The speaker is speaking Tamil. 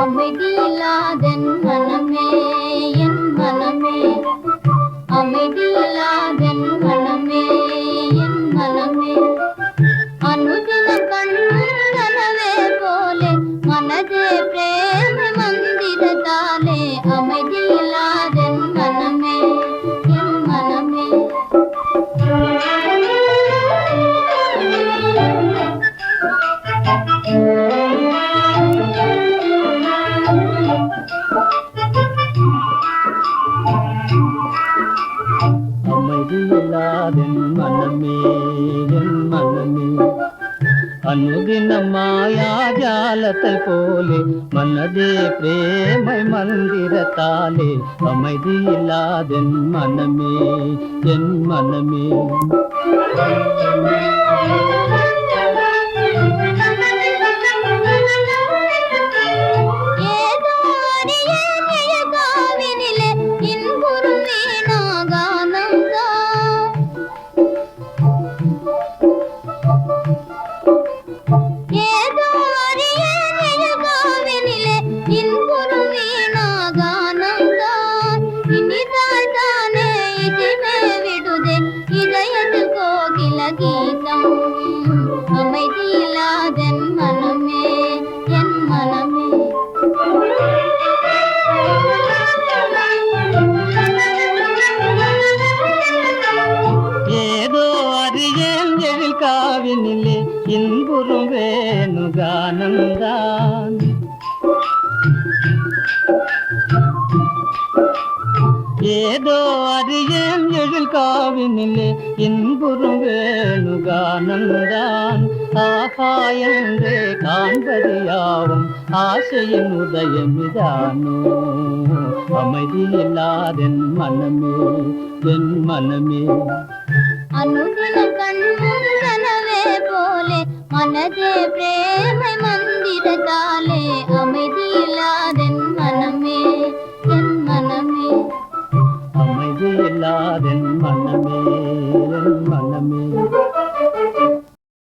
அமைதியில்லாதன் மனமே என் மனமே, அமைதியில்லாதன் மனமே என் மனமே, அனுதின கண்ணனவே போலே மனதே பிரேம மந்திரத்தாலே, அமைதியில்லாதன் மனமே என் மனமே. அமைதியில்லாதென் மனமே என் மனமே, அனுதின மாயா ஜாலத்தை போலே மனதே பிரேமை மந்திரத்தாலே, அமைதியில்லாதென் மனமே என் மனமே. அமைதியில்லாதன் மனமே என் மனமே. ஏதோ அறியேன் எழில் காவினிலே இன்புறும் வேணுகானந்தான், ஏதோ அறியேன் எழில் காவினிலே இன்புறும் வேணுகானந்தான், ஆஹா என்றே காண்பது யாவும் ஆசையின் உதயமிதானோ, அமைதியில்லாதென் மனமே என் மனமே. அனுதின கண்ணனவே போலே மனதே பிரேமை மந்திரத்தாலே,